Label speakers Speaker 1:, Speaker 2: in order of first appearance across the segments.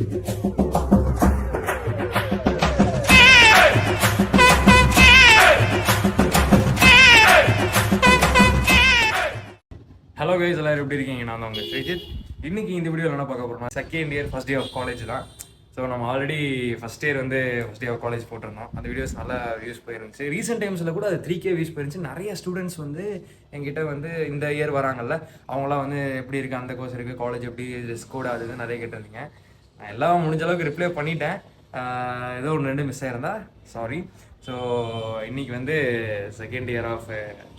Speaker 1: Hello guys, எல்லாரும் எப்படி இருக்கீங்க? நான் தான் உங்கள் ஸ்ரீஜித். இன்றைக்கி இந்த வீடியோவில் என்ன பார்க்க போகிறோம்னா, second year first day of college தான். ஸோ நம்ம ஆல்ரெடி ஃபஸ்ட் இயர் வந்து ஃபஸ்ட் டே ஆஃப் காலேஜ் போட்டிருந்தோம். அந்த வீடியோஸ் நல்லா வியூஸ் போயிருந்துச்சு. ரீசெண்ட் டைம்ஸில் கூட அது 3K வியூஸ் போயிருந்துச்சு. நிறைய ஸ்டூடெண்ட்ஸ் வந்து என்கிட்ட வந்து இந்த இயர் வராங்கல்ல, அவங்களாம் வந்து எப்படி இருக்குது, அந்த கோர்ஸ் இருக்குது, காலேஜ் எப்படி, ட்ரெஸ் கோட் அது நிறைய கேட்டிருந்தீங்க. நான் எல்லாம் முடிஞ்ச அளவுக்கு ரிப்ளை பண்ணிட்டேன். ஏதோ ஒன்று ரெண்டு மிஸ் ஆயிருந்தா சாரி. ஸோ இன்றைக்கி வந்து second year of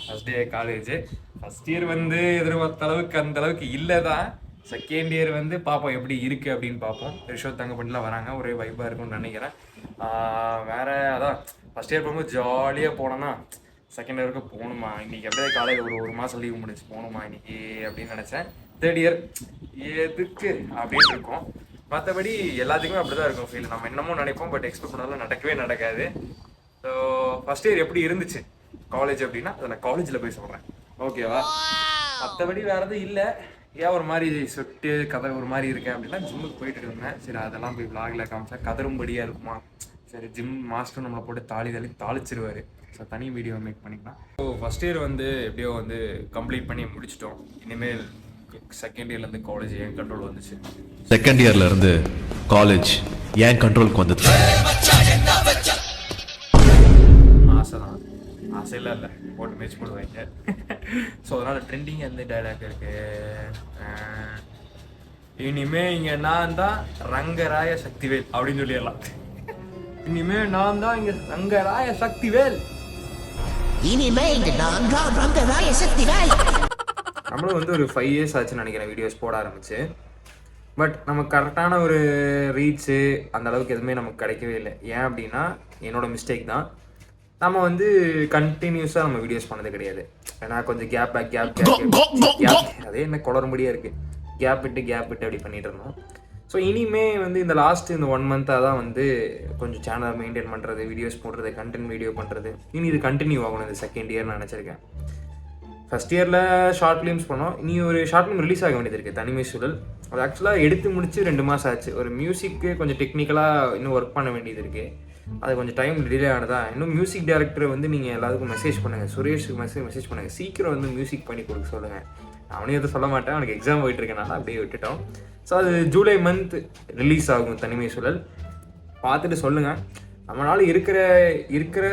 Speaker 1: first day college. First year வந்து எதிர்பார்த்த அளவுக்கு அந்த அளவுக்கு இல்லை தான். செகண்ட் இயர் வந்து பார்ப்போம் எப்படி இருக்குது அப்படின்னு பார்ப்போம். ரிஷோ தங்க பண்ணிலாம் வராங்க, ஒரே வைப்பாக இருக்கும்னு நினைக்கிறேன். வேறு அதான் ஃபஸ்ட் இயர் போகும்போது ஜாலியாக போனோன்னா செகண்ட் இயருக்கு போகணுமா, இன்றைக்கி அப்படியே காலையில் ஒரு மாதம் லீவ் முடிச்சு போகணுமா இன்றைக்கி அப்படின்னு நினச்சேன். தேர்ட் இயர் எதுக்கு அப்படின்னு இருக்கும். மற்றபடி எல்லாத்துக்குமே அப்படி தான் இருக்கும் ஃபீல். நம்ம என்னமோ நினைப்போம், பட் எக்ஸ்பெக்ட் பண்ணாலும் நடக்கவே நடக்காது. ஸோ ஃபஸ்ட் இயர் எப்படி இருந்துச்சு காலேஜ் அப்படின்னா அதை நான் காலேஜில் போய் சொல்கிறேன், ஓகேவா? மற்றபடி வேறு எதுவும் இல்லை. ஏன் ஒரு மாதிரி சொட்டு கதை ஒரு மாதிரி இருக்கேன் அப்படின்னா, ஜிம்முக்கு போயிட்டு இருந்தேன். சரி, அதெல்லாம் போய் விளாகில் காமிச்சா கதரும்படியாக இருக்குமா? சரி, ஜிம் மாஸ்டர் நம்மளை போட்டு தாளிச்சிருவார். ஸோ தனி வீடியோ மேக் பண்ணிக்கலாம். ஸோ ஃபஸ்ட் இயர் வந்து எப்படியோ வந்து கம்ப்ளீட் பண்ணி முடிச்சிட்டோம். இனிமேல் செகண்ட் இயர்லேருந்து காலேஜ் ஏன் கண்ட்ரோல் வந்துச்சு.
Speaker 2: செகண்ட் இயர்லேருந்து காலேஜ் ஏன் கண்ட்ரோலுக்கு வந்தது?
Speaker 1: ஆசை தான், ஆசையெல்லாம் இல்லை, போட்டு மேட்ச் போடுவாங்க. ஸோ அதனால் ட்ரெண்டிங் எந்த டைலாக் இருக்கு, இனிமே இங்கே நான் தான் ரங்கராய சக்திவேல் அப்படின்னு சொல்லிடலாம். இனிமே நான் தான் இங்கே ரங்கராய சக்திவேல். நம்மளும் வந்து ஒரு 5 years ஆச்சுன்னு நினைக்கிறேன் வீடியோஸ் போட ஆரம்பிச்சு. பட் நமக்கு கரெக்டான ஒரு ரீச்சு அந்த அளவுக்கு எதுவுமே நமக்கு கிடைக்கவே இல்லை. ஏன் அப்படின்னா என்னோட மிஸ்டேக் தான். நம்ம வந்து கண்டினியூஸாக நம்ம வீடியோஸ் பண்ணது கிடையாது. ஏன்னா கொஞ்சம் கேப் அதே என்ன குளறும்படியாக இருக்குது, கேப் விட்டு அப்படி பண்ணிகிட்டு இருந்தோம். ஸோ இனிமே வந்து இந்த லாஸ்ட்டு இந்த 1 month-ஆக தான் வந்து கொஞ்சம் சேனலை மெயின்டைன் பண்ணுறது, வீடியோஸ் போடுறது, கண்டென்ட் வீடியோ பண்ணுறது. இனி இது கண்டினியூ ஆகணும் இந்த செகண்ட் இயர் நான் நினச்சிருக்கேன். ஃபஸ்ட் இயரில் ஷார்ட் ஃபிலிம்ஸ் பண்ணோம். இனி ஒரு ஷார்ட் ஃபிலிம் ரிலீஸ் ஆக வேண்டியது இருக்குது, தனிமை சூழல். அது ஆக்சுவலாக எடுத்து முடிச்சு 2 மாதம் ஆச்சு. ஒரு மியூசிக்கு கொஞ்சம் டெக்னிக்கலாக இன்னும் ஒர்க் பண்ண வேண்டியது இருக்குது. அது கொஞ்சம் டைம் டிலே ஆனதா. இன்னும் மியூசிக் டைரக்டரை வந்து நீங்கள் எல்லாத்துக்கும் மெசேஜ் பண்ணுங்கள், சுரேஷுக்கு மெசேஜ் பண்ணுங்கள், சீக்கிரம் வந்து மியூசிக் பண்ணி கொடுக்க சொல்லுங்கள். அவனே எதுவும் சொல்ல மாட்டேன், அவனுக்கு எக்ஸாம் போயிட்டுருக்கனால அப்படியே விட்டுட்டோம். ஸோ அது ஜூலை மந்த் ரிலீஸ் ஆகும் தனிமை சூழல். பார்த்துட்டு சொல்லுங்கள். நம்மளால் இருக்கிற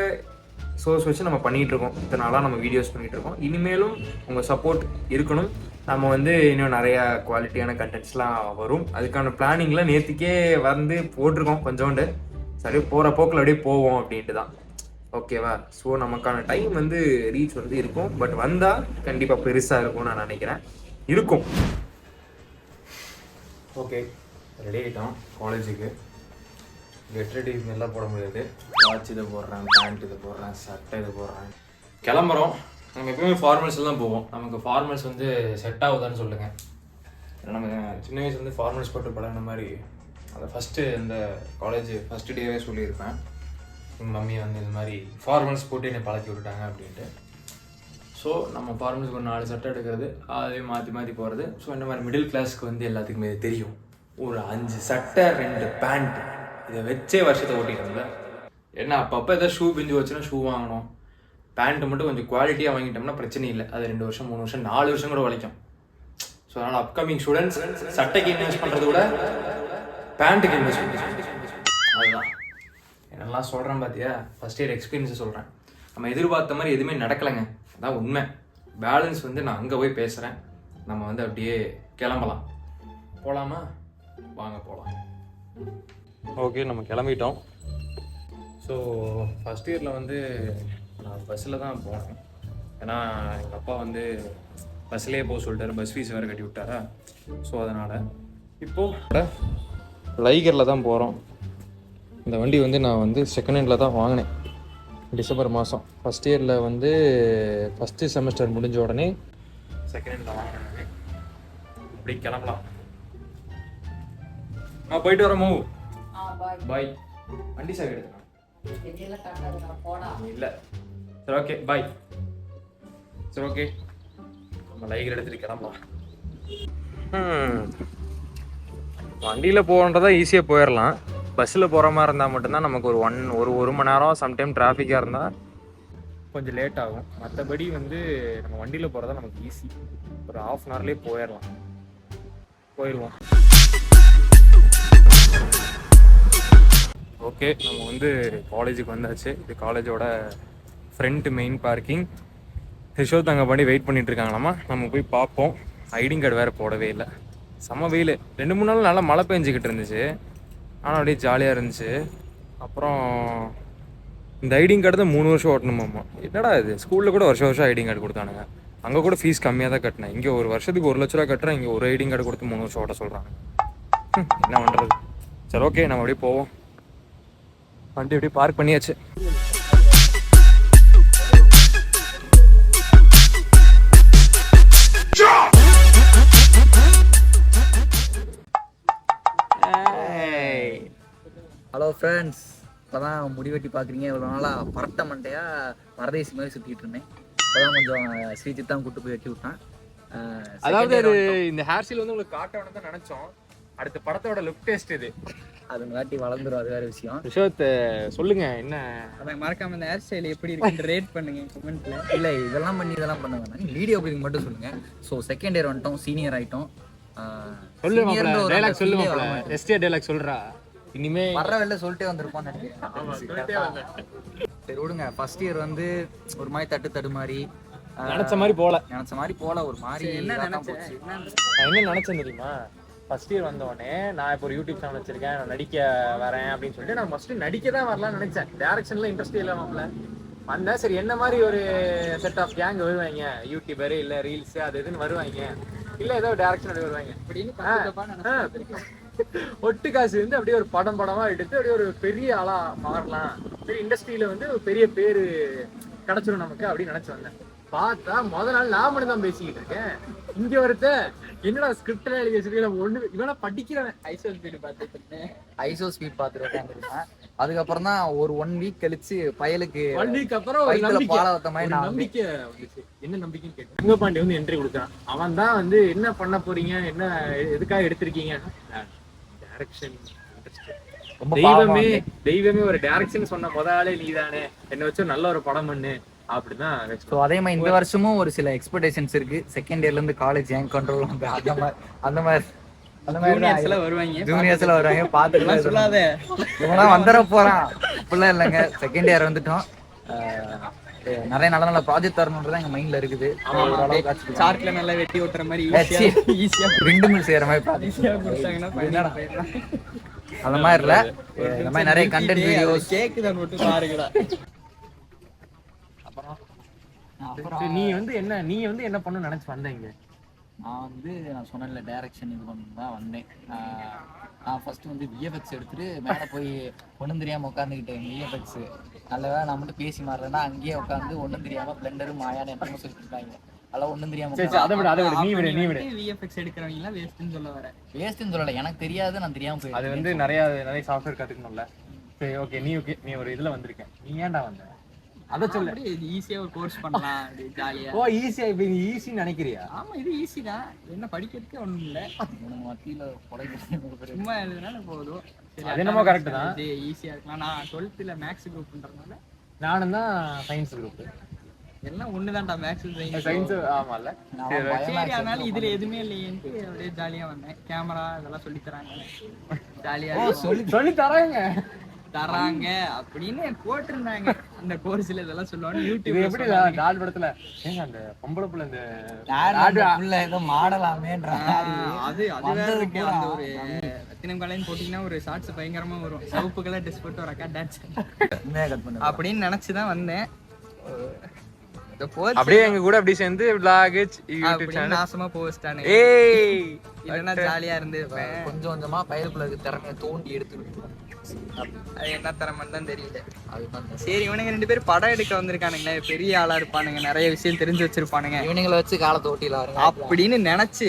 Speaker 1: சோர்ஸ் வச்சு நம்ம பண்ணிகிட்ருக்கோம். இத்தனை நாளாக நம்ம வீடியோஸ் பண்ணிகிட்ருக்கோம். இனிமேலும் உங்கள் சப்போர்ட் இருக்கணும். நம்ம வந்து இன்னும் நிறையா குவாலிட்டியான கண்டென்ட்ஸ்லாம் வரும். அதுக்கான பிளானிங்லாம் நேற்றுக்கே வந்து போட்டிருக்கோம் கொஞ்சோண்டு. சரி, போகிற போக்கில் அப்படியே போவோம் அப்படின்ட்டு தான், ஓகேவா? ஸோ நமக்கான டைம் வந்து ரீச் வந்து இருக்கும். பட் வந்தால் கண்டிப்பாக பெருசாக இருக்கும்னு நான் நினைக்கிறேன். இருக்கும். ஓகே, ரெடி ஆகிட்டோம் காலேஜுக்கு. கெட் ரெடி எல்லாம் போட முடியாது. வாட்ச் இதை போடுறேன், பேண்ட் இதை போடுறேன், சட்டை இதை போடுறேன், கிளம்புறோம். நம்ம எப்பவுமே ஃபார்மல்ஸ் தான் போவோம். நமக்கு ஃபார்மல்ஸ் வந்து செட் ஆகுதான்னு சொல்லுங்கள். நம்ம சின்ன வயசு வந்து ஃபார்மல்ஸ் போட்டு பழகின மாதிரி அதை ஃபஸ்ட்டு இந்த காலேஜ் ஃபஸ்ட்டு டேவே சொல்லியிருப்பேன். எங்கள் மம்மி வந்து இந்த மாதிரி ஃபார்மல்ஸ் போட்டு என்னை பழக்கி விட்டுட்டாங்க அப்படின்ட்டு. ஸோ நம்ம ஃபார்மல்ஸ்க்கு ஒரு 4 சட்டை எடுக்கிறது, அதே மாற்றி போகிறது. ஸோ இந்த மாதிரி மிடில் கிளாஸ்க்கு வந்து எல்லாத்துக்குமே இது தெரியும். ஒரு 5 சட்டை 2 பேண்ட் இதை வச்சே வருஷத்தை ஓட்டிட்டோம்ல. ஏன்னா அப்பப்போ எதாவது ஷூ பிஞ்சு வச்சுன்னா ஷூ வாங்கணும். பேண்ட்டு மட்டும் கொஞ்சம் குவாலிட்டியாக வாங்கிட்டோம்னா பிரச்சனை இல்லை. அது 2 வருஷம் 3 வருஷம் 4 வருஷம் கூட வலிக்கும். ஸோ அதனால் அப்கமிங் ஸ்டூடெண்ட்ஸ் சட்டைக்கு இன்வெஸ்ட் பண்ணுறத விட பேண்ட்டுக்கு இன்வெஸ்ட் பண்ணுறேன். அதுதான் என்னெல்லாம் சொல்கிறேன் பார்த்தியா. ஃபஸ்ட் இயர் எக்ஸ்பீரியன்ஸை சொல்கிறேன். நம்ம எதிர்பார்த்த மாதிரி எதுவுமே நடக்கலைங்க, அதான் உண்மை. பேலன்ஸ் வந்து நான் அங்கே போய் பேசுகிறேன். நம்ம வந்து அப்படியே கிளம்பலாம். போகலாமா? வாங்க போகலாம். ஓகே, நம்ம கிளம்பிட்டோம். ஸோ ஃபஸ்ட் இயரில் வந்து நான் பஸ்ஸில் தான் போனேன். ஏன்னா எங்கள் அப்பா வந்து பஸ்லேயே போக சொல்லிட்டாரு, பஸ் ஃபீஸ் வேறு கட்டி விட்டாரா. ஸோ அதனால் இப்போது லைகரில் தான் போகிறோம். இந்த வண்டி வந்து நான் வந்து செகண்ட் ஹேண்டில் தான் வாங்கினேன் டிசம்பர் மாதம். ஃபஸ்ட் இயரில் வந்து ஃபஸ்ட்டு செமஸ்டர் முடிஞ்ச உடனே செகண்ட் ஹேண்டில் வாங்கினேன். அப்படி கிளம்பலாம். போயிட்டு வரோமோ? பாய். வண்டி சாவி எடுத்துக்கலாம் இல்லை? சரி, ஓகே, பாய். சரி, ஓகே, நம்ம லைகர் எடுத்துகிட்டு கிளம்பலாம். வண்டியில் போகிறதா ஈஸியாக போயிடலாம். பஸ்ஸில் போகிற மாதிரி இருந்தால் மட்டும்தான் நமக்கு ஒரு மணி நேரம், சம்டைம் டிராஃபிக்காக இருந்தால் கொஞ்சம் லேட் ஆகும். மற்றபடி வந்து நம்ம வண்டியில் போகிறதா நமக்கு ஈஸி. ஒரு ½ அன் ஹவர்லேயே போயிடுவோம். ஓகே, நம்ம வந்து காலேஜுக்கு வந்தாச்சு. இது காலேஜோட ஃப்ரண்ட் மெயின் பார்க்கிங். ரிஷோத் அங்கே பண்ணி வெயிட் பண்ணிட்டு இருக்காங்களாமா. நம்ம போய் பார்ப்போம். ஐடிங் கார்டு வேறு போடவே இல்லை. செம்ம வெயில். 2-3 நாள் நல்லா மழை பெஞ்சிக்கிட்டு இருந்துச்சு. ஆனால் அப்படியே ஜாலியாக இருந்துச்சு. அப்புறம் இந்த ஐடிங் கார்டு தான் 3 வருஷம் ஓட்டணுமாம்மா. என்னடா இது, ஸ்கூலில் கூட வருஷம் ஐடிங் கார்டு கொடுத்தானுங்க. அங்கே கூட ஃபீஸ் கம்மியாக தான் கட்டினேன். இங்கே ஒரு வருஷத்துக்கு 1 லட்ச ரூபா கட்டுறேன். இங்கே ஒரு ஐடிங் கார்டு கொடுத்து 3 வருஷம் ஓட்ட சொல்கிறாங்க. என்ன பண்ணுறது? சரி, ஓகே, நம்ம அப்படியே போவோம். வண்டி அப்படியே பார்க் பண்ணியாச்சு.
Speaker 3: ஹலோ ஃப்ரெண்ட்ஸ், இப்போ தான் முடிவெட்டி பார்க்குறீங்க. இவ்வளோ நாளாக பரட்ட மண்டையாக பரதேசி மாதிரி சுற்றிட்டு இருந்தேன். இப்போ தான் கொஞ்சம் ஸ்ரீஜித் தான் கூப்பிட்டு போய் வெட்டி விட்டான்.
Speaker 1: அதாவது அது இந்த ஹேர் ஸ்டைல் வந்து உங்களுக்கு காட்ட வேணும் தான் நினச்சோம். அடுத்த படத்தோட லுக் டெஸ்ட் இது.
Speaker 3: அதுங்காட்டி வளர்ந்துடும், அது வேறு விஷயம்.
Speaker 1: ரிஷோத் சொல்லுங்க, என்ன
Speaker 4: அதை மறக்காம இந்த ஹேர் ஸ்டைல் எப்படி இருக்குன்னு ரேட் பண்ணுங்க கமெண்ட்ல.
Speaker 3: இல்லை, இதெல்லாம் பண்ண வேணாம். வீடியோ போய் மட்டும் சொல்லுங்கள். ஸோ செகண்ட் இயர் வந்துட்டோம், சீனியர் ஆகிட்டோம்.
Speaker 1: டைலாக் சொல்லு மாப்ள. எஸ்டிஆர் டைலாக் சொல்றா. இனிமே
Speaker 3: வர்ற வெளில சொல்லிட்டே வந்திருப்போம்னு நினைக்கிறேன். சரி விடுங்க. ஃபர்ஸ்ட் இயர் வந்து ஒரு மாதிரி தட்டு மாதிரி
Speaker 1: நினைச்ச மாதிரி போல ஒரு மாதிரி.
Speaker 4: என்ன
Speaker 1: நினைச்சேன் தெரியுமா? ஃபர்ஸ்ட் இயர் வந்தோடனே நான் இப்போ ஒரு யூடியூப் சேனல் வச்சிருக்கேன், நான் நடிக்க வரேன் அப்படின்னு சொல்லிட்டு நான் ஃபர்ஸ்ட் நடிக்க தான் வரலாம்னு நினைச்சேன். டேரக்ஷன்ல இன்ட்ரெஸ்ட் இல்லை மாப்ள. வந்தேன், சரி என்ன மாதிரி ஒரு செட் ஆஃப் கேங் வருவாங்க, யூடியூபர் இல்லை ரீல்ஸ் அது இதுன்னு வருவாங்க, இல்லை ஏதோ டேரக்ஷன் அப்படி வருவாங்க அப்படின்னு ஒட்டு காசு வந்து அப்படியே ஒரு படமா எடுத்து அப்படியே ஒரு பெரிய ஆளா மாறலாம், சரி இண்டஸ்ட்ரியில வந்து ஒரு பெரிய பேரு கிடைச்சிடும் நமக்கு அப்படின்னு நினைச்சு வந்தேன். பார்த்தா முத நாள் நான் மட்டும் தான் பேசிக்கிட்டு இருக்கேன். இங்க ஒருத்த என்னடா ஸ்கிரிப்ட் எழுதி வச்சிருக்கேன், ஒண்ணு இவனா படிக்கிறேன்.
Speaker 4: ஐசோ ஸ்பீட்
Speaker 3: பார்த்துருக்கேன். அதுக்கப்புறம் தான் ஒரு 1 வீக் கழிச்சு பயலுக்கு
Speaker 1: 1 வீக் அப்புறம் நம்பிக்கை வந்துச்சு. என்ன நம்பிக்கைன்னு கேட்டேன். உங்கபாண்டி வந்து என்ட்ரி கொடுக்குறான். அவன் தான் வந்து என்ன பண்ண போறீங்க, என்ன எதுக்காக எடுத்திருக்கீங்க, டைரக்ஷன். தெய்வமே ஒரு டைரக்ஷன் சொன்ன முதலே நீதானே, என்ன வச்சு நல்ல ஒரு படம் பண்ணு அப்படிதான்.
Speaker 3: அதே மாதிரி இந்த வருஷமும் ஒரு சில எக்ஸ்பெக்டேஷன்ஸ் இருக்கு. செகண்ட் இயர்ல இருந்து காலேஜ் ஏன் கண்ட்ரோல் அந்த மாதிரி ஜூனியர்ஸ்ல வருவாங்க. பாத்துக்கலாம் சொல்லாத, இவங்களாம் வந்துட போறான் அப்படிலாம் இல்லைங்க. செகண்ட் இயர் வந்துட்டோம். நிறைய நல்ல நல்ல ப்ராஜெக்ட் தரணுன்றதான் எங்க மைண்ட்ல இருக்குது.
Speaker 4: சார்ட்ல நல்லா வெட்டி ஓட்டுற மாதிரி ஈஸியா
Speaker 3: ரெண்டு மில் செய்யற மாதிரி
Speaker 4: ஈஸியா கொடுத்தாங்கன்னா
Speaker 3: அந்த மாதிரி இல்ல. இந்த மாதிரி நிறைய கண்டென்ட் வீடியோஸ்
Speaker 4: கேக்குதான் மட்டும் பாருங்கடா.
Speaker 1: நீ வந்து என்ன பண்ணணும்னு நினைச்சு வந்தீங்க?
Speaker 3: நான் சொன்னேன்ல டைரக்ஷன் இது பண்ணணும் தான் வந்தேன். நான் ஃபர்ஸ்ட் வந்து விஎஃப்எக்ஸ் எடுத்துட்டு மேலே போய் ஒன்றும் தெரியாமல் உட்காந்துக்கிட்டேன். விஎஃப்எக்ஸ் நல்ல வேலை நான் மட்டும் பேசி மாறேன்னா அங்கேயே உட்காந்து ஒன்றும் தெரியாமல் பிளெண்டரும் மாயான்னு என்னமோ சொல்லிட்டு இருக்காங்க. அதெல்லாம் ஒன்றும் தெரியாமல்
Speaker 4: விஎஃப்எக்ஸ் எடுக்கிறவங்க வேஸ்ட்னு சொல்ல வர.
Speaker 3: வேஸ்ட்னு சொல்லலை, எனக்கு தெரியாது, நான் தெரியாமல் போய்.
Speaker 1: அது வந்து நிறைய சாஃப்ட்வேர் கற்றுக்கணும்ல. சரி, ஓகே, நீ ஒரு இதில் வந்திருக்கேன், நீ ஏன்டா வந்த அத சொல்லு.
Speaker 4: ஈஸியா ஒரு கோர்ஸ் பண்ணலாம், ஜாலியா.
Speaker 1: ஓ ஈஸியா, இப்ப நீ ஈஸின்னு நினைக்கிறியா?
Speaker 4: ஆமா, இது ஈஸி தான். என்ன படிக்கிறதுக்கு ஒண்ணும் இல்ல,
Speaker 3: மத்தியில
Speaker 4: சும்மா எழுதுனால போதும்.
Speaker 1: அது என்னமோ கரெக்ட் தான்,
Speaker 4: ஈஸியா இருக்கலாம். நான் 12th மேக்ஸ் குரூப்ன்றதுனால
Speaker 1: நானும் தான் சயின்ஸ் குரூப்.
Speaker 4: எல்லாம் ஒண்ணுதான்டா, மேக்ஸ்
Speaker 1: சயின்ஸ். ஆமால,
Speaker 4: சரி. அதனால இதுல எதுவுமே இல்லையேன்ட்டு அப்படியே ஜாலியா வந்தேன். கேமரா இதெல்லாம் சொல்லி தராங்க, ஜாலியா
Speaker 1: சொல்லி தராங்க
Speaker 4: அப்படின்னு போட்டிருந்தாங்க. அந்த கோர்ஸ்ல இதெல்லாம் சொல்லுவாங்க. யூடியூப்
Speaker 1: எப்படி டாட் படத்துல ஏங்க அந்த பொம்பளை புள்ள இந்த
Speaker 3: புள்ள ஏதோ மாடலாமேன்றாங்க.
Speaker 4: அது வேற இருக்கு. அந்த ஒரு ரத்தினம் கலைன்னு போட்டீங்கன்னா ஒரு ஷார்ட்ஸ் பயங்கரமா வரும். சவுப்பு கலர் ட்ரெஸ் போட்டு ஒரு அக்கா டான்ஸ் அப்படின்னு நினைச்சுதான் வந்தேன்.
Speaker 1: அப்படியே எங்க கூட அப்படியே சேர்ந்து vlog யூடியூப் சேனல்
Speaker 4: நாசமா போஸ்டானே. இல்லன்னா ஜாலியா இருந்திருப்பேன்.
Speaker 3: கொஞ்சம் கொஞ்சமா பயலுக்குள்ள திறமையை தோண்டி எடுத்து
Speaker 4: அது என்ன திறமைன்னு தான் தெரியல. சரி, இவனுங்க 2 பேரும் படம் எடுக்க வந்திருக்கானுங்களே, பெரிய ஆளா இருப்பானுங்க, நிறைய விஷயம் தெரிஞ்சு வச்சிருப்பானுங்க,
Speaker 3: இவனுங்களை வச்சு காலத்தை ஓட்டிலாம்
Speaker 4: அப்படின்னு நினைச்சு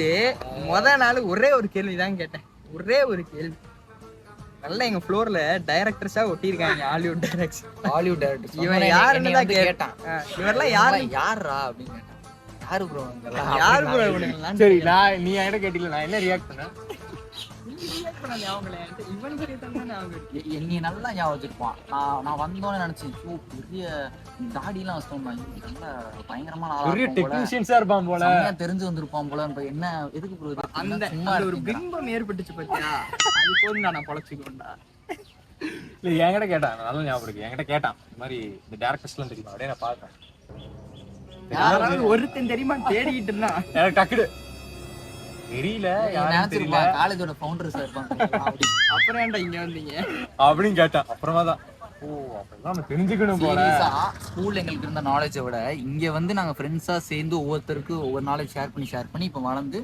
Speaker 4: நாள் ஒரே ஒரு கேள்விதான் கேட்டேன். ஒரே ஒரு கேள்வி. நல்லா எங்க ஃப்ளோர்ல டைரக்டர்ஸா ஒட்டியிருக்காங்க, ஹாலிவுட் டைரக்டர். இவன் யாருன்னு தான் கேட்டான். இவரெல்லாம் யாரா அப்படின்னு கேட்டான். யாரு ப்ரோ?
Speaker 1: சரி, நீ என்கிட்ட கேட்டீங்களா, நான் என்ன ரியாக்ட் பண்ணேன்?
Speaker 4: சூப்பரா ஞாபகம் இல்லை இவன் சரி தான் ஞாபகம் இருக்கு.
Speaker 3: என்னை நல்லா ஞாபகம் வச்சிருப்பான். நான் வந்தோன்னு நினைச்சேன் பெரிய தாடிலாம் வச்சிருந்தான், நல்லா பயங்கரமான ஆளா
Speaker 1: பெரிய
Speaker 3: இருப்பான் போல.
Speaker 1: டெக்னீஷியன்ஸா இருப்பான் போல.
Speaker 3: செம்மையா தெரிஞ்சு வந்திருப்பான் போல. இப்ப என்ன எதுக்கு bro இது?
Speaker 4: அந்த
Speaker 3: சும்மா
Speaker 4: அந்த ஒரு
Speaker 3: இருக்கீங்களா?
Speaker 4: பிம்பம் ஏற்பட்டுச்சு பாத்தியா, அது போதும் நான் பொழைச்சிக்கோண்டா.
Speaker 1: இல்ல என்கிட்ட கேட்டான், நல்லா ஞாபகம் இருக்கு. என்கிட்ட கேட்டான் இந்த மாதிரி இந்த டேரக்டர்ஸ்லாம் தெரியுமா அப்படியே நான் பார்த்தேன்.
Speaker 4: யாராவது ஒருத்தன் தெரியுமா தேடிக்கிட்டு இருந்தான்.
Speaker 1: எனக்கு டக்குடு தெரியல யாரும் தெரியல
Speaker 3: காலேஜோட ஃபவுண்டர்ஸ் இருப்பாங்க
Speaker 4: அப்புறம் ஏன்டா இங்க வந்தீங்க
Speaker 1: அப்படின்னு கேட்டான். அப்புறமா தான் ஓ அப்பதான் நம்ம தெரிஞ்சுக்கணும் போல.
Speaker 3: ஸ்கூல்ல எங்களுக்கு இருந்த நாலேஜை விட இங்க வந்து நாங்க ஃப்ரெண்ட்ஸா சேர்ந்து ஒவ்வொருத்தருக்கு ஒவ்வொரு நாலேஜ் ஷேர் பண்ணி இப்ப வளர்ந்து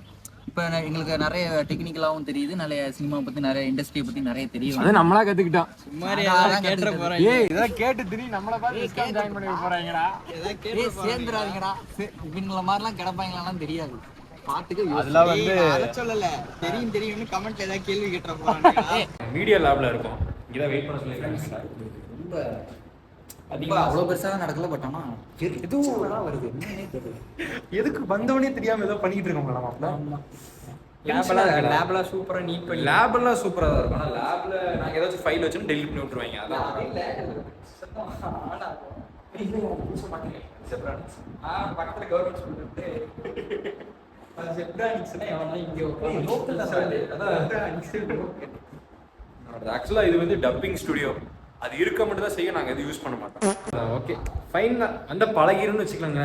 Speaker 3: இப்ப எங்களுக்கு நிறைய டெக்னிக்கலாவும் தெரியுது, நிறைய சினிமா பத்தி நிறைய இண்டஸ்ட்ரியை பத்தி நிறைய தெரியும்.
Speaker 1: அது நம்மளா கத்துக்கிட்டோம்.
Speaker 4: சும்மாரி ஏதாவது கேட்டுற போறேன்.
Speaker 1: ஏய் இதெல்லாம் கேட்டு திடீர்னு நம்மள பார்த்து எக்ஸாம் ஜாயின் பண்ணி போறாங்கடா.
Speaker 4: ஏதாவது கேட்டு
Speaker 3: சேர்ந்துடாதீங்கடா, இவங்கள மாதிரிலாம் கிடப்பாங்களாம் தெரியாது. பாத்துக்கு
Speaker 1: அதெல்லாம் வந்து
Speaker 4: அத சொல்லல, தெரியும்னு கமெண்ட்ல ஏதாவது கேள்வி கேட்டுற போறாங்க.
Speaker 1: மீடியா லேப்ல இருக்கோம். இங்கதான் வெயிட் பண்ண சொல்லிருக்காங்க.
Speaker 3: ரொம்ப அதிகமா அவ்வளவு பெருசா நடக்கல. பட் ஆனா எதுவும் வருது என்னன்னே தெரியல.
Speaker 1: எதுக்கு வந்தவனே தெரியாம ஏதோ பண்ணிட்டு இருக்கோம் நம்ம.
Speaker 4: லேப்ல சூப்பரா நீட் பண்ணி
Speaker 1: லேப்லாம் சூப்பரா தான் இருக்கும். ஆனா லேப்ல நாங்க ஏதாச்சும் ஃபைல் வச்சு டெலீட் பண்ணி விட்டுருவாங்க. அதான்
Speaker 4: பக்கத்துல கவர்மெண்ட் ஸ்கூல் இருக்கு. அது செப்ரானிக்ஸ்னா எவனா இங்க லோக்கல்
Speaker 1: ஆக்சுவலா இது வந்து டப்பிங் ஸ்டுடியோ. அது இருக்க மட்டும் தான் செய்ய, நாங்க எதுவும் யூஸ் பண்ண மாட்டோம். ஓகே ஃபைன் தான், அந்த பழகிருன்னு வச்சுக்கலாங்க.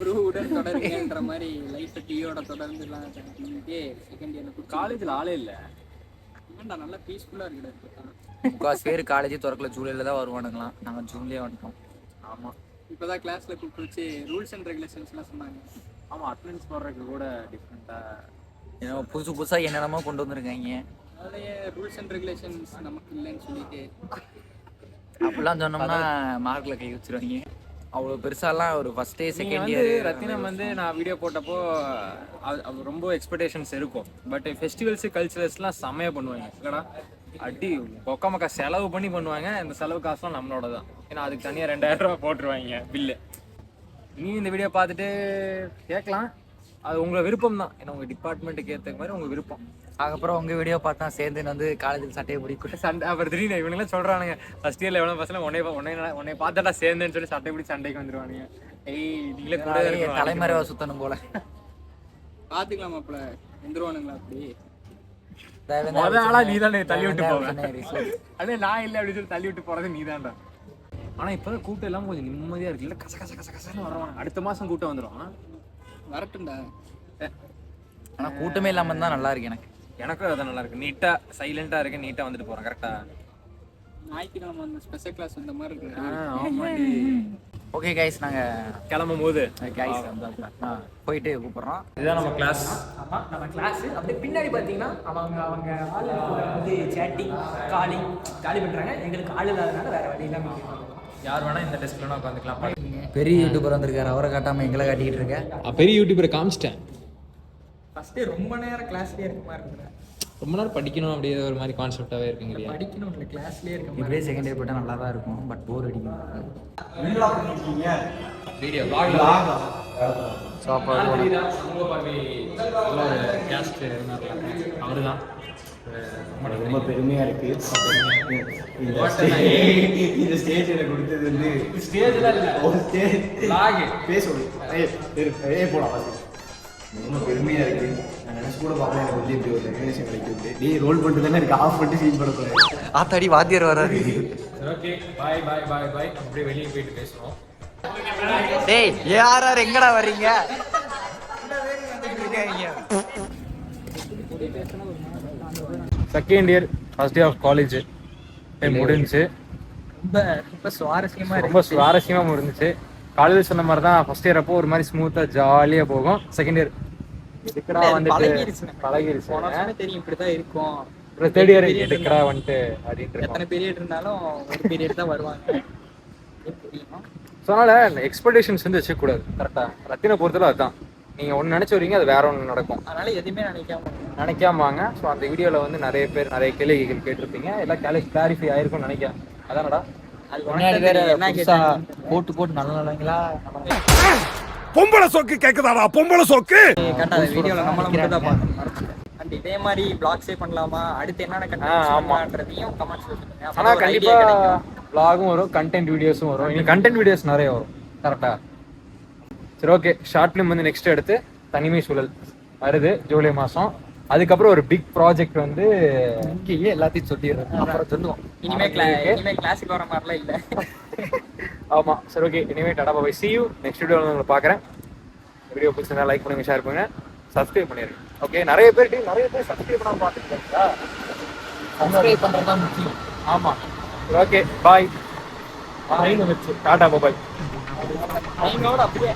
Speaker 4: ஒரு உடன் தொடர்கின்ற மாதிரி லைஃப் டீயோட தொடர்ந்துலாம் செகண்ட் இயர்ல
Speaker 1: காலேஜ்ல ஆளே இல்ல.
Speaker 4: ஏன்டா நல்லா பீஸ்ஃபுல்லா இருக்குடா.
Speaker 3: முக்காசு பேர் காலேஜ் திறக்கல, ஜூலைல தான் வருவானுங்களாம். நாங்க ஜூன்லயே வந்துட்டோம்.
Speaker 1: ஆமா
Speaker 4: இப்பதான் கிளாஸ்ல கூப்பிட்டு வச்சு ரூல்ஸ் அண்ட் ரெகுலேஷன்ஸ் எல்லாம் சொன்னாங்க.
Speaker 1: ஆமா அட்டெண்டன்ஸ் போடுறதுக்கு கூட டிஃப்ரெண்டா
Speaker 3: ஏன்னா புதுசா என்னென்னமோ கொண்டு வந்திருக்காங்க.
Speaker 4: அதே ரூல்ஸ் அண்ட் ரெகுலேஷன்ஸ் நமக்கு இல்லைன்னு சொல்லிட்டு
Speaker 3: அப்படிலாம் சொன்னோம்னா மார்க்ல கை வச்சிருவாங்க. அவ்வளோ பெருசாலாம் ஒரு ஃபர்ஸ்ட் டே செகண்ட் இயர்
Speaker 1: ரத்தினம் வந்து நான் வீடியோ போட்டப்போ அது ரொம்ப எக்ஸ்பெக்டேஷன்ஸ் இருக்கும். பட் ஃபெஸ்டிவல்ஸ் கல்ச்சரல்ஸ்லாம் செம்மையா பண்ணுவாங்க இல்லடா. அடி பொக்க மக்கா செலவு பண்ணி பண்ணுவாங்க. இந்த செலவு காசுலாம் நம்மளோட தான். ஏன்னா அதுக்கு தனியாக 2000 ரூபா போட்டுருவாங்க பில்லு. நீ இந்த வீடியோ பார்த்துட்டு கேட்கலாம், அது உங்களை விருப்பம் தான். ஏன்னா உங்கள் டிபார்ட்மெண்ட்டுக்கு ஏற்ற மாதிரி உங்கள் விருப்பம்.
Speaker 3: அதுக்கப்புறம் உங்க வீடியோ பார்த்தா சேர்ந்து வந்து காலேஜில் சட்டையை பிடிக்கூட
Speaker 1: சண்டை அப்புறம் திடீர்னு இவங்கெல்லாம் சொல்கிறானுங்க ஃபர்ஸ்ட் இயரில் எவ்வளோ பசங்க உன்னை பார்த்தாட்டா சேர்ந்தேன்னு சொல்லி சட்டை பிடிச்சி சண்டைக்கு வந்துடுவானுங்க. ஏய் நீங்களே கூட
Speaker 3: தலைமறைவா சுத்தணும் போல.
Speaker 4: பாத்துக்கலாம் மாப்பிள்ள வந்துருவானுங்களா அப்படி.
Speaker 1: முதல் ஆளா நீ தான் தள்ளி விட்டு போவேன். அதே நான் இல்லை அப்படின்னு சொல்லி தள்ளி விட்டு போறது நீ தான்டா. ஆனா இப்பதான் கூட்டம் எல்லாம் கொஞ்சம் நிம்மதியா இருக்கு. இல்ல கச கச கச கசன்னு வருவாங்க. அடுத்த மாசம் கூட்டம் வந்துடும்.
Speaker 4: வரட்டும்டா.
Speaker 3: ஆனா கூட்டமே இல்லாம இருந்தா நல்லா இருக்கு.
Speaker 1: எனக்கும் அதான் நல்லா இருக்கு. நீட்டா சைலண்டா இருக்கு. நீட்டா வந்துட்டு போறேன். கரெக்டா
Speaker 4: ஞாயிற்றுக்கிழமை வந்து ஸ்பெஷல் கிளாஸ் வந்த மாதிரி இருக்கு.
Speaker 1: ஆமாண்டி.
Speaker 3: ஓகே கைஸ், நாங்க
Speaker 1: கிளம்பும் போது
Speaker 3: கைஸ் போயிட்டு கூப்பிடுறோம்.
Speaker 1: இதுதான் நம்ம கிளாஸ்.
Speaker 5: ஆமா நம்ம கிளாஸ். அப்படியே பின்னாடி பார்த்தீங்கன்னா அவங்க ஆள் வந்து சேட்டிங் காலி பண்றாங்க. எங்களுக்கு ஆள் இல்லாதனால வேற வழி இல்லாம
Speaker 1: யார் வேணா இந்த டெஸ்க்ல வேணா உட்காந்துக்கலாம்.
Speaker 3: பெரிய யூடியூபர் வந்திருக்காரு, அவரை காட்டாம எங்களை காட்டிக்கிட்டு இருக்க.
Speaker 1: பெரிய யூடியூபரை காமிச்சிட்டேன்.
Speaker 4: ஃபர்ஸ்ட் ரொம்ப நேரம் கிளாஸ்லயே இருக்க மாதிரி இருக்கு.
Speaker 1: ரொம்ப நேரம் படிக்கணும் அப்படியே ஒரு மாதிரி கான்செப்டாவே இருக்குங்க இல்லையா.
Speaker 4: படிக்கணும் இல்லை கிளாஸ்லயே இருக்க மாதிரி.
Speaker 3: இப்படியே செகண்ட் இயர் போட்டால் நல்லா தான் இருக்கும். பட் போர் அடிக்கும்.
Speaker 1: வீடியோ சமூக பார்வை கேஸ்ட் அவரு தான்.
Speaker 6: ரொம்ப பெருமையா இருக்கு. இந்த ஸ்டேஜ் எனக்கு கொடுத்தது வந்து
Speaker 1: ஸ்டேஜ்ல இல்ல
Speaker 6: ஒரு ஸ்டேஜ்
Speaker 1: லாக்
Speaker 6: பேசுவோம். போலாம். ரொம்ப பெருமையா இருக்கு. நான் நினைச்சு கூட பார்க்கல எனக்கு வந்து இப்படி ஒரு ரெகக்னேஷன் கிடைக்குது. நீ ரோல் பண்ணிட்டு தானே இருக்கு, ஆஃப் பண்ணிட்டு சீன் பண்ணக்கூடாது.
Speaker 3: ஆத்தாடி வாத்தியார் வராது.
Speaker 1: Okay bye bye bye bye. அப்படியே வெளியே போயிட்டு பேசுவோம்.
Speaker 3: டேய் யார் எங்கடா வர்றீங்க?
Speaker 1: Second year first day of college முடிஞ்சுச்சு.
Speaker 4: ரொம்ப சுவாரஸ்யமா
Speaker 1: ரொம்ப சுவாரஸ்யமா முடிஞ்சிச்சு. காலேஜ் சொன்ன மாதிரி தான் ஃபர்ஸ்ட் இயர் அப்போ ஒரு மாதிரி ஸ்மூத்தா ஜாலியா போகும். செகண்ட் இயர் எதுக்கடா வந்துட்டு பழகிருச்சு.
Speaker 4: தெரியும் இப்படிதான் இருக்கும்.
Speaker 1: தேர்ட் இயர் எதுக்கடா வந்துட்டு அப்படின்ட்டு
Speaker 4: எத்தனை பீரியட் இருந்தாலும் ஒரு பீரியட் தான் வருவாங்க.
Speaker 1: ஸோ அதனால எக்ஸ்பெக்டேஷன்ஸ் வந்து வச்சுக்கூடாது. கரெக்டா ரத்தினை பொறுத்தல அதுதான். நீங்கள் ஒன்று நினச்சி வரீங்க, அது வேற ஒன்று நடக்கும்.
Speaker 4: அதனால எதுவுமே
Speaker 1: நினைக்காம வாங்க. ஸோ அந்த வீடியோவில் வந்து நிறைய பேர் நிறைய கேள்விகள் கேட்டிருப்பீங்க. எல்லாம் கிளாரிஃபை ஆயிருக்கும்னு நினைக்கிறேன். அதானடா
Speaker 3: முன்னாடி வேற போட்டு நல்ல நல்லங்களா
Speaker 2: பொம்பளை சொக்கு கேக்குதாடா? பொம்பளை சொக்கு
Speaker 4: வீடியோல நம்மள மட்டும் தான் பார்க்கணும். கண்டென்ட் இதே மாதிரி பிளாக்ஸே பண்ணலாமா, அடுத்து என்னென்ன
Speaker 1: ஆமா.
Speaker 4: கண்டென்ட் பண்ணலான்றதையும் கமெண்ட்ஸ்ல சொல்லுங்க.
Speaker 1: ஆனா
Speaker 4: அப்பதான் ஒரு
Speaker 1: கண்டிப்பா
Speaker 4: idea கிடைக்கும்.
Speaker 1: vlogகும் வரும், கண்டென்ட் வீடியோஸும் வரும். இனி கண்டென்ட் வீடியோஸ் நிறைய வரும். கரெக்டா? சரி, ஓகே. ஷார்ட் ஃபிலிம் வந்து நெக்ஸ்ட் எடுத்து தனிமை சூழல் வருது ஜூலை மாசம். அதுக்கப்புறம் ஒரு பிக் ப்ராஜெக்ட் வந்து இங்கேயே எல்லாத்தையும் சொல்லிடுறேன், அப்புறம் சொல்லுவோம்.
Speaker 4: இனிமே கிளாஸுக்கு வர மாதிரிலாம் இல்லை.
Speaker 1: ஆமா, சரி, ஓகே. இனிமே tata bye, see you next வீடியோவில் உங்களை பார்க்குறேன். வீடியோ பிடிச்சிருந்தா லைக் பண்ணுங்க, ஷேர் பண்ணுங்க, சப்ஸ்கிரைப் பண்ணிடுங்க. ஓகே, நிறைய பேர் சப்ஸ்கிரைப் பண்ணாம பார்த்துருக்கீங்களா?
Speaker 3: சப்ஸ்கிரைப் பண்றது தான் முக்கியம்.
Speaker 1: ஆமா, ஓகே, பாய். பாய்னு வச்சு டாடா பாய்.
Speaker 4: அவங்களோட அப்படியே